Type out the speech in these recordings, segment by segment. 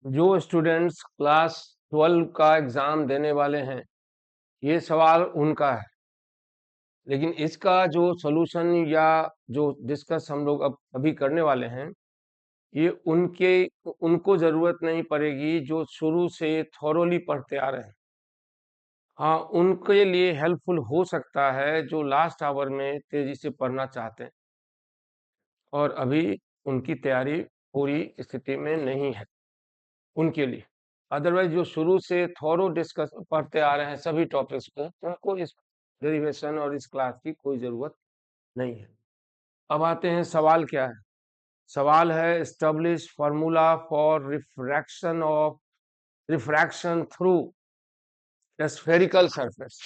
जो students class 12 का exam देने वाले हैं, ये सवाल उनका है। लेकिन इसका जो सॉल्यूशन या जो डिस्कस हम लोग अब अभी करने वाले हैं, ये उनको जरूरत नहीं पड़ेगी जो शुरू से थॉरोली पढ़ते आ रहे हैं। हाँ, उनके लिए हेल्पफुल हो सकता है जो लास्ट आवर में तेजी से पढ़ना चाहते हैं और अभी उनकी तैयारी पूरी स्थिति में नहीं है, उनके लिए। अदरवाइज जो शुरू से थॉरो डिस्कस पढ़ते आ रहे हैं सभी टॉपिक्स को, उनको इस डेरिवेशन और इस क्लास की कोई जरूरत नहीं है। अब आते हैं सवाल क्या है। सवाल है establish formula for refraction through spherical surface।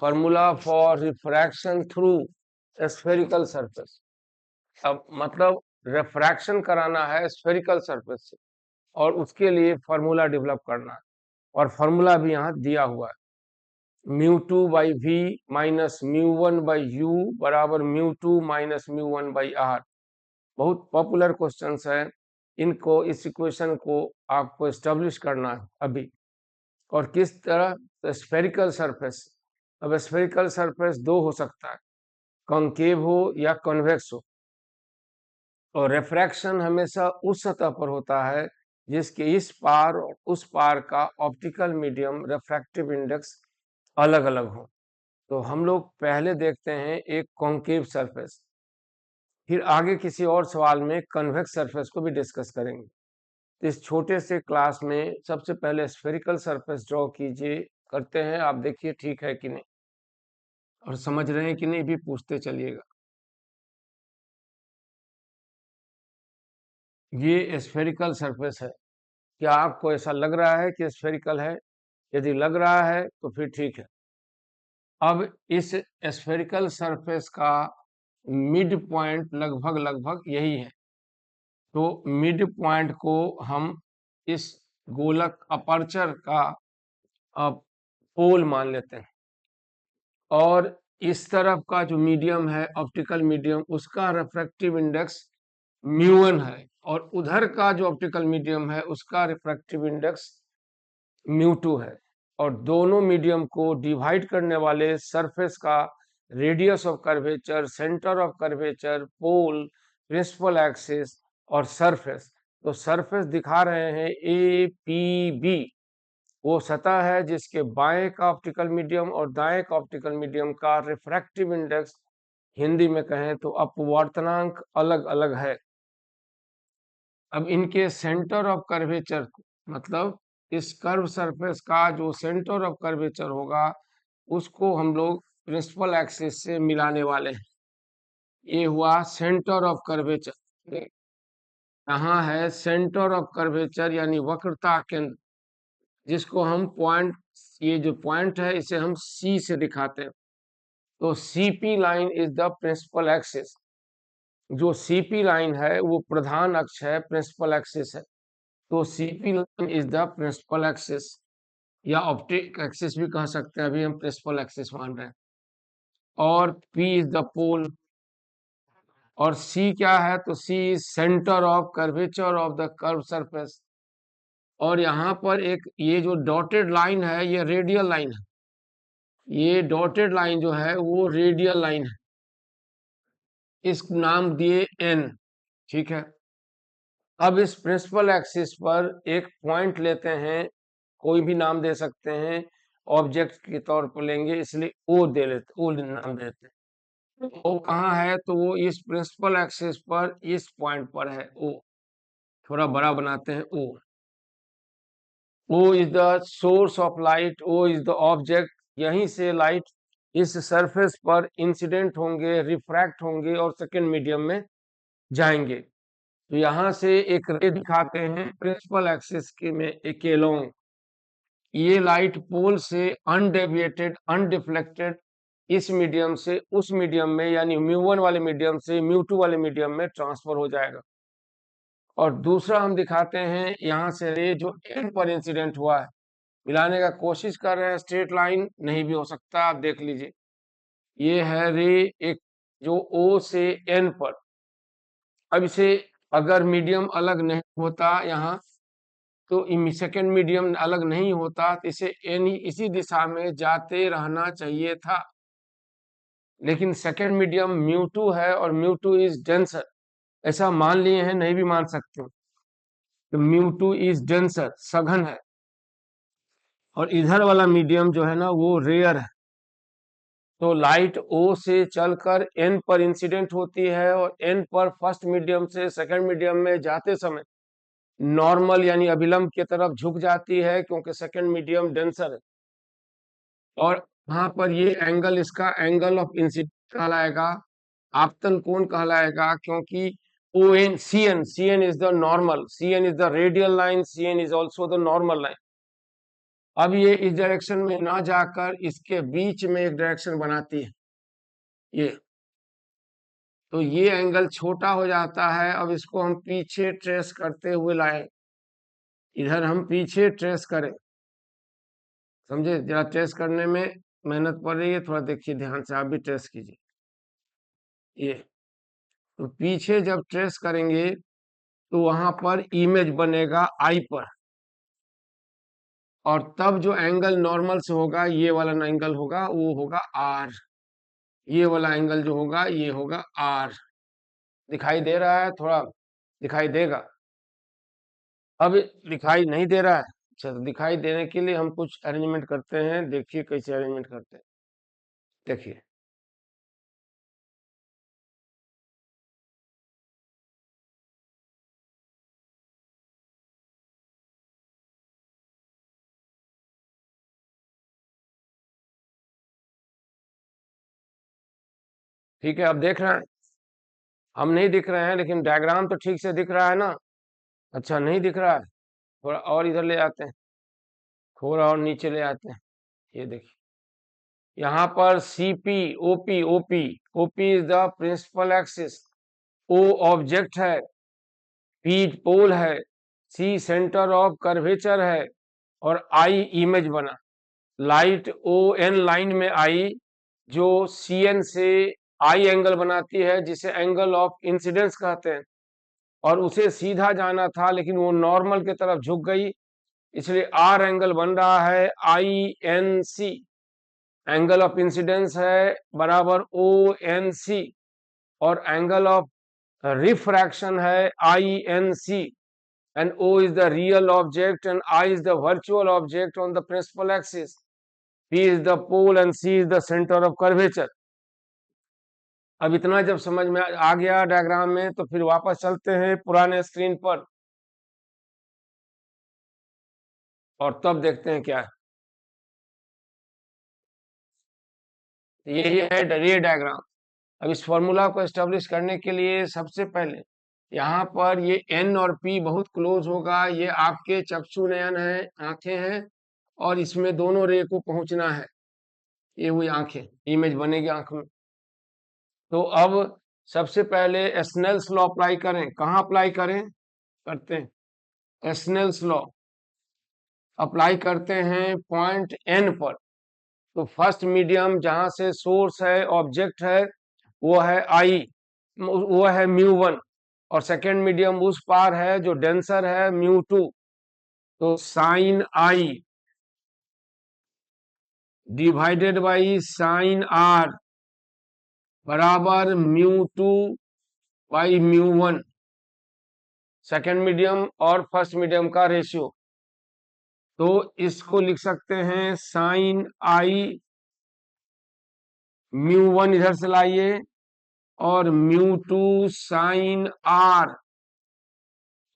Formula for refraction through spherical surface। अब मतलब रिफ्रैक्शन कराना है स्फेरिकल सरफेस से और उसके लिए फार्मूला डेवलप करना है और फार्मूला भी यहाँ दिया हुआ है। Mu two by v minus mu one by u बराबर mu two minus mu one by r. बहुत पॉपुलर क्वेश्चंस है। इनको इस इक्वेशन को आपको एस्टेब्लिश करना है अभी। और किस तरह स्फेरिकल सरफेस। अब स्फेरिकल सरफेस दो हो सकता है, कॉन्केव हो या कॉन्वेक्स हो। और रिफ्रैक्शन हमेशा उस सतह पर होता है जिसके इस पार और उस पार का ऑप्टिकल मीडियम रिफ्रैक्टिव इंडेक्स अलग अलग हो। तो हम लोग पहले देखते हैं एक कॉन्केव सरफेस, फिर आगे किसी और सवाल में कन्वेक्स सरफेस को भी डिस्कस करेंगे। इस छोटे से क्लास में सबसे पहले स्फेरिकल सरफेस ड्रॉ कीजिए, करते हैं। आप देखिए ठीक है कि नहीं और समझ रहे हैं कि नहीं भी पूछते चलिएगा। ये स्फेरिकल सरफेस है। क्या आपको ऐसा लग रहा है कि स्फेरिकल है? यदि लग रहा है तो फिर ठीक है। अब इस स्फेरिकल सरफेस का मिड पॉइंट लगभग लगभग यही है। तो मिड पॉइंट को हम इस गोलक अपर्चर का पोल मान लेते हैं और इस तरफ का जो मीडियम है ऑप्टिकल मीडियम, उसका रिफ्रैक्टिव इंडेक्स म्यू1 है और उधर का जो ऑप्टिकल मीडियम है उसका रिफ्रैक्टिव इंडेक्स म्यू2 है। और दोनों मीडियम को डिवाइड करने वाले सरफेस का radius of curvature, centre of curvature, pole, principal axis और सरफेस। तो सरफेस दिखा रहे हैं ए पी बी। वो सतह है जिसके बाएं का ऑप्टिकल मीडियम और दाएं का ऑप्टिकल मीडियम का रिफ्रैक्टिव इंडेक्स, हिंदी में कहें तो अपवर्तनांक, अलग अलग है। अब इनके सेंटर ऑफ कर्वेचर, मतलब इस कर्व सरफेस का जो सेंटर ऑफ कर्वेचर होगा उसको हम लोग प्रिंसिपल एक्सिस से मिलाने वाले हैं। ये हुआ सेंटर ऑफ कर्वेचर। यहाँ है सेंटर ऑफ कर्वेचर यानी वक्रता केंद्र, जिसको हम पॉइंट, ये जो पॉइंट है इसे हम सी से दिखाते हैं। तो CP line is the principal axis. जो सीपी लाइन है वो प्रधान अक्ष है, प्रिंसिपल एक्सिस है। तो CP line is the principal axis या ऑप्टिक एक्सिस भी कह सकते हैं, अभी हम प्रिंसिपल एक्सिस मान रहे हैं। और पी इज द पोल। और सी क्या है? तो C is centre of curvature of the curve surface. और यहाँ पर एक ये जो डॉटेड लाइन है ये रेडियल लाइन है। ये डॉटेड लाइन जो है वो रेडियल लाइन है, इस नाम दिए एन। ठीक है। अब इस प्रिंसिपल एक्सिस पर एक पॉइंट लेते हैं, कोई भी नाम दे सकते हैं, ऑब्जेक्ट के तौर पर लेंगे इसलिए ओ दे लेते, ओ नाम देते हैं। ओ कहाँ है? तो वो इस प्रिंसिपल एक्सिस पर इस पॉइंट पर है ओ। थोड़ा बड़ा बनाते हैं O. O is the source of light, O is the object. यहीं से लाइट इस सरफेस पर इंसिडेंट होंगे, रिफ्रैक्ट होंगे और सेकेंड मीडियम में जाएंगे। तो यहां से एक रे दिखाते हैं प्रिंसिपल एक्सिस के में एक एलोंग। ये लाइट पोल से अनडेविएटेड, अनडिफ्लेक्टेड इस मीडियम से उस मीडियम में यानी म्यू1 वाले मीडियम से म्यू2 वाले मीडियम में ट्रांसफर हो जाएगा। और दूसरा हम दिखाते हैं यहां से रे जो एन पर इंसिडेंट हुआ है, मिलाने का कोशिश कर रहे हैं, स्ट्रेट लाइन नहीं भी हो सकता, आप देख लीजिए। ये है रे एक जो ओ से एन पर। अब इसे अगर मीडियम अलग नहीं होता यहाँ, तो सेकंड मीडियम अलग नहीं होता, तो इसे इसी दिशा में जाते रहना चाहिए था। लेकिन सेकंड मीडियम म्यू टू है और म्यू टू इज डेंसर, ऐसा मान लिए हैं, नहीं भी मान सकते। तो म्यू टू इज डेंसर, सघन है, और इधर वाला मीडियम जो है ना वो रेयर है। तो लाइट O से चलकर N पर इंसिडेंट होती है और N पर फर्स्ट मीडियम से सेकंड मीडियम में जाते समय नॉर्मल यानी अभिलंब की तरफ झुक जाती है, क्योंकि सेकंड मीडियम डेंसर है। और वहां पर ये एंगल इसका एंगल ऑफ इंसिडेंट कहलाएगा, आपतन कोण कहलाएगा, क्योंकि CN is the normal, CN is the radial line, CN is also the normal line. अब ये इस डायरेक्शन में ना जाकर इसके बीच में एक डायरेक्शन बनाती है ये, तो ये एंगल छोटा हो जाता है। अब इसको हम पीछे ट्रेस करते हुए लाए, इधर हम पीछे ट्रेस करें, समझे? जरा ट्रेस करने में मेहनत पड़ रही है, थोड़ा देखिए ध्यान से, आप भी ट्रेस कीजिए। ये तो पीछे जब ट्रेस करेंगे तो वहां पर इमेज बनेगा आई पर, और तब जो एंगल नॉर्मल से होगा, ये वाला एंगल होगा, वो होगा आर। ये वाला एंगल जो होगा ये होगा आर। दिखाई दे रहा है? थोड़ा दिखाई देगा। अब दिखाई नहीं दे रहा है? अच्छा, तो दिखाई देने के लिए हम कुछ अरेंजमेंट करते हैं, देखिए कैसे अरेंजमेंट करते हैं। देखिए, ठीक है, अब देख रहे हैं? हम नहीं दिख रहे हैं, लेकिन डायग्राम तो ठीक से दिख रहा है ना? अच्छा, नहीं दिख रहा है? थोड़ा और इधर ले आते हैं, थोड़ा और नीचे ले आते हैं। ये देखिए, यहाँ पर CP, OP is the principal axis, O object है, P पोल है, C सेंटर ऑफ कर्वेचर है, और I इमेज बना। लाइट ON लाइन में आई, जो CN से I एंगल बनाती है, जिसे एंगल ऑफ इंसिडेंस कहते हैं, और उसे सीधा जाना था, लेकिन वो नॉर्मल की तरफ झुक गई, इसलिए R एंगल बन रहा है INC। एंगल ऑफ इंसिडेंस है बराबर ONC, और एंगल ऑफ रिफ्रैक्शन है INC, and O is the real object and I is the virtual object on the principal axis. P is the pole and C is the center of curvature. अब इतना जब समझ में आ गया diagram में, तो फिर वापस चलते हैं पुराने स्क्रीन पर और तब देखते हैं क्या है। ये है ये डायग्राम। अब इस फॉर्मूला को एस्टेब्लिश करने के लिए सबसे पहले यहाँ पर ये N और P बहुत क्लोज होगा, ये आपके चक्षु नयन है, आंखें हैं, और इसमें दोनों रे को पहुंचना है। ये हुई आंखें, इमेज बनेगी आंख में। तो अब सबसे पहले स्नेल्स लॉ अप्लाई करें। कहाँ अप्लाई करें? करते हैं स्नेल्स लॉ अप्लाई करते हैं पॉइंट N पर। तो फर्स्ट मीडियम जहां से सोर्स है, ऑब्जेक्ट है, वो है I, वो है μ1, और सेकेंड मीडियम उस पार है जो डेंसर है, μ2। तो sine I divided by sine R बराबर μ2 बाई μ1, सेकेंड मीडियम और फर्स्ट मीडियम का रेशियो। तो इसको लिख सकते हैं साइन I μ1 इधर से लाइए, और μ2 साइन R,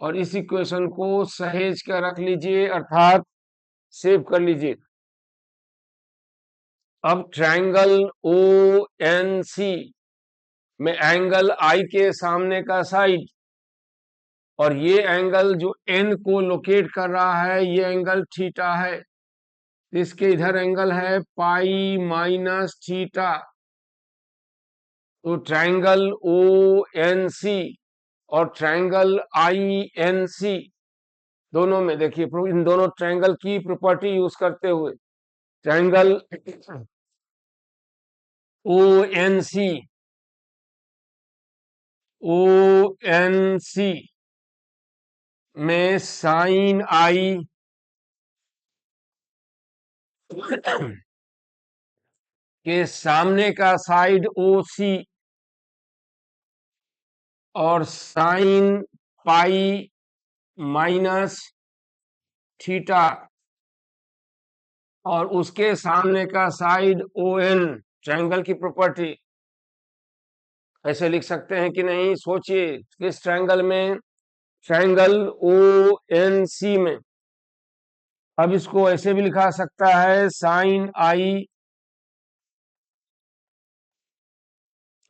और इस इक्वेशन को सहेज कर रख लीजिए, अर्थात सेव कर लीजिए। अब ट्रायंगल ONC में एंगल I के सामने का साइड, और ये एंगल जो N को लोकेट कर रहा है, ये एंगल थीटा है। इसके इधर एंगल है पाई माइनस थीटा। तो ट्रायंगल ONC और ट्रायंगल INC दोनों में देखिए, इन दोनों ट्रायंगल की प्रॉपर्टी यूज करते हुए ट्रायंगल ONC में साइन आई के सामने का साइड ओ सी और साइन पाई माइनस थीटा और उसके सामने का साइड ओ एन, ट्रायंगल की प्रॉपर्टी। ऐसे लिख सकते हैं कि नहीं, सोचिए किस ट्रायंगल में, ट्रायंगल ओ एन सी में। अब इसको ऐसे भी लिखा सकता है sine I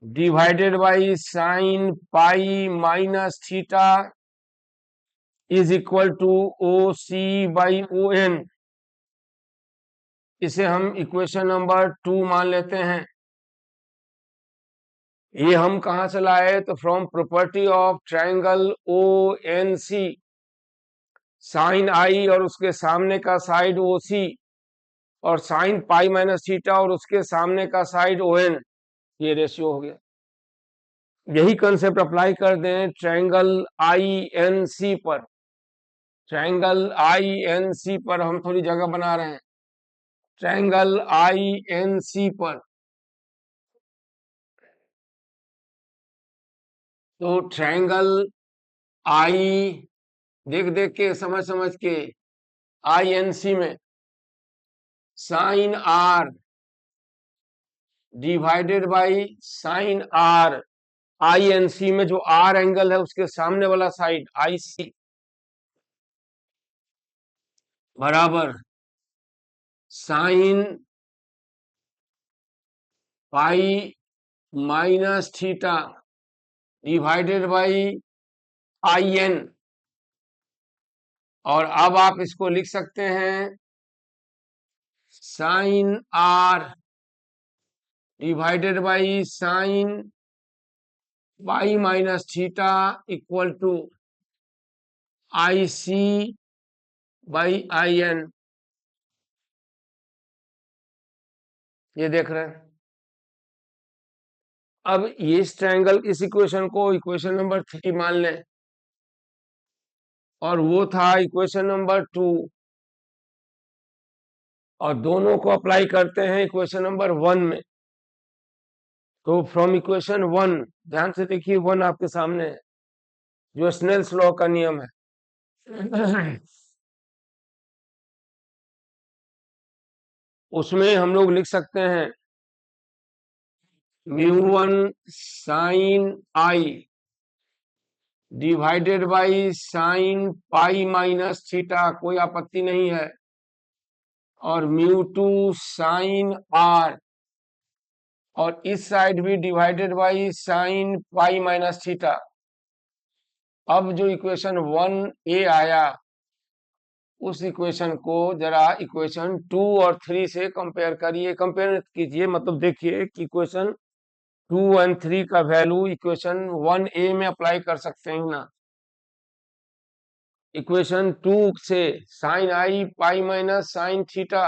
divided by sine pi minus theta is equal to O C by O N. इसे हम इक्वेशन नंबर 2 मान लेते हैं। ये हम कहां से लाए, तो from property of triangle O N C, sine I और उसके सामने का साइड ओ सी और साइन पाई माइनस थीटा और उसके सामने का साइड ओ एन, ये रेशियो हो गया। यही कंसेप्ट अप्लाई कर दें ट्रायंगल आई एन सी पर। ट्रायंगल आई एन सी पर हम थोड़ी जगह बना रहे हैं। ट्रायंगल आई एन सी पर, तो ट्रायंगल आई, देख देख के समझ समझ के, आई एन सी में sine R divided by sine R, I N C में जो आर एंगल है उसके सामने वाला साइड आई सी बराबर sine pi minus theta divided by I N. और अब आप इसको लिख सकते हैं sine R divided by sine pi minus theta equal to I C by I N. ये देख रहे हैं। अब ये इस ट्रायंगल, इस इक्वेशन को इक्वेशन नंबर 3 मान लें और वो था इक्वेशन नंबर 2, और दोनों को अप्लाई करते हैं इक्वेशन नंबर 1 में। तो फ्रॉम इक्वेशन 1, ध्यान से देखिए 1 आपके सामने है, जो स्नेल्स लॉ का नियम है। उसमें हम लोग लिख सकते हैं mu 1 sine I divided by sine pi minus theta, कोई आपत्ति नहीं है, और म्यू 2 साइन आर, और इस साइड भी divided by sine pi minus theta. अब जो इक्वेशन 1a आया, उस इक्वेशन को जरा इक्वेशन 2 और 3 से कंपेयर करिए, कंपेयर कीजिए, मतलब देखिए कि इक्वेशन 2 और 3 का वैल्यू इक्वेशन 1a में अप्लाई कर सकते हैं ना। इक्वेशन 2 से sine I pi minus sine theta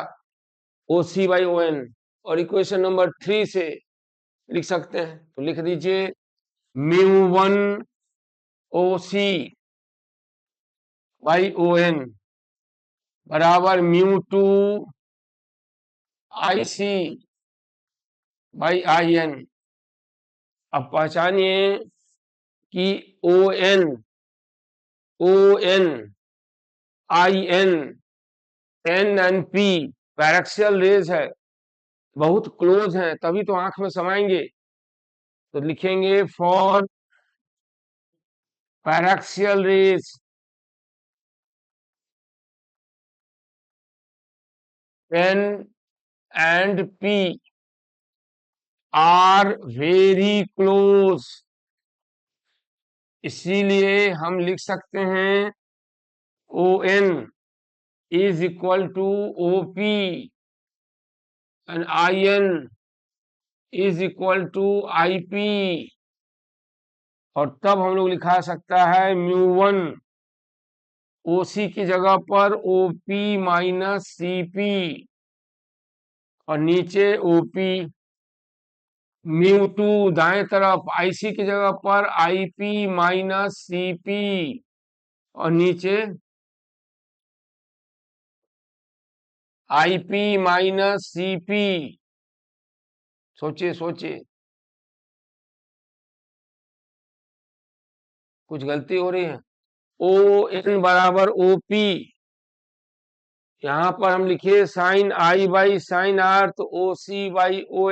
O C by O N, और इक्वेशन नंबर 3 से लिख सकते हैं, तो लिख दीजिए mu 1 O C by O N बराबर mu 2 I C by I N. अब पहचानिए कि O N I N N and P paraxial rays है, बहुत क्लोज है, तभी तो आंख में समाएंगे। तो लिखेंगे for paraxial rays N and P are very close, इसीलिए हम लिख सकते हैं O N is equal to O P and I N is equal to I P. और तब हम लोग लिखा सकता है म्यू 1 ओ सी की जगह पर O P minus C P, और नीचे ओ पी। म्यू 2 दाएं तरफ आई सी की जगह पर I P minus C P, और नीचे आईपी माइनस सीपी। सोचिए सोचिए, कुछ गलती हो रही है। ओ एन बराबर ओपी, यहां पर हम लिखे sine I by sine R, तो O C by O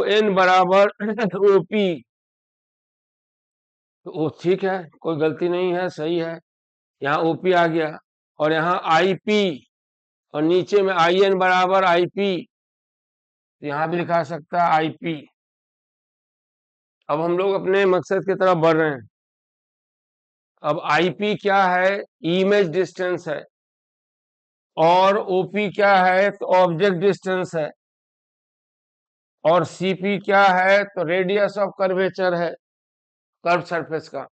N बराबर ओपी। तो वो ठीक है, कोई गलती नहीं है, सही है। यहाँ ओपी आ गया, और यहाँ आईपी, और नीचे में आई एन बराबर आईपी, तो यहाँ भी लिखा सकता है आईपी। अब हम लोग अपने मकसद की तरफ बढ़ रहे हैं। अब आईपी क्या है? इमेज डिस्टेंस है। और ओपी क्या है? तो ऑब्जेक्ट डिस्टेंस है। और सीपी क्या है? तो रेडियस ऑफ कर्वेचर है, कर्व सरफेस का।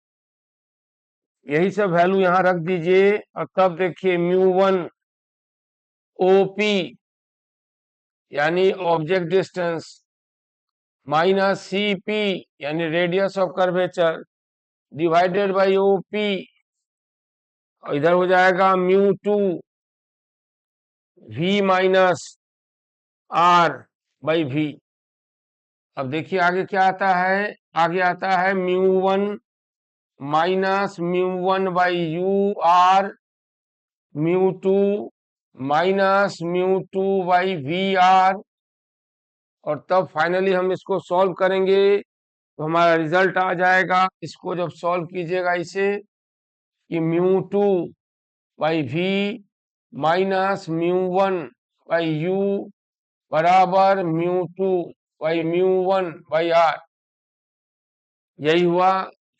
यही सब वैल्यू यहाँ रख दीजिए, और तब देखिए म्यू1 ओपी यानी ऑब्जेक्ट डिस्टेंस माइनस सीपी यानी radius of curvature divided by OP, और इधर हो जाएगा mu two v minus r by v. अब देखिए आगे क्या आता है। आगे आता है mu one minus mu one by u r, mu two minus mu two by v r. और तब फाइनली हम इसको सॉल्व करेंगे तो हमारा रिजल्ट आ जाएगा। इसको जब सॉल्व कीजिएगा इसे, कि mu two by v minus mu one by u बराबर mu two by mu one by r. यही हुआ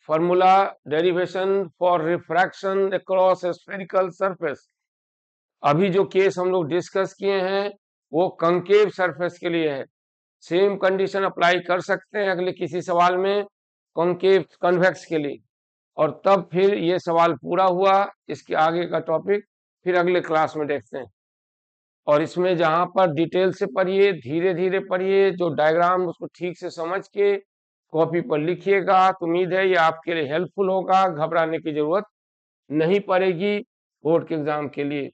formula, derivation for refraction across spherical surface. अभी जो केस हम लोग डिस्कस किए हैं वो कंकेव सरफेस के लिए है। सेम कंडीशन अप्लाई कर सकते हैं अगले किसी सवाल में कॉन्केव कन्वेक्स के लिए। और तब फिर ये सवाल पूरा हुआ। इसके आगे का टॉपिक फिर अगले क्लास में देखते हैं। और इसमें जहां पर डिटेल से पढ़िए, धीरे धीरे पढ़िए, जो डायग्राम उसको ठीक से समझ के कॉपी पर लिखिएगा, तो उम्मीद है ये आपके लिए हेल्पफुल होगा। घबराने की जरूरत नहीं पड़ेगी बोर्ड के एग्जाम के लिए।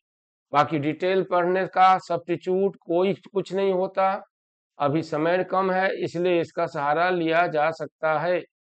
बाकी डिटेल पढ़ने का सब्स्टिट्यूट कोई कुछ नहीं होता। अभी समय कम है, इसलिए इसका सहारा लिया जा सकता है।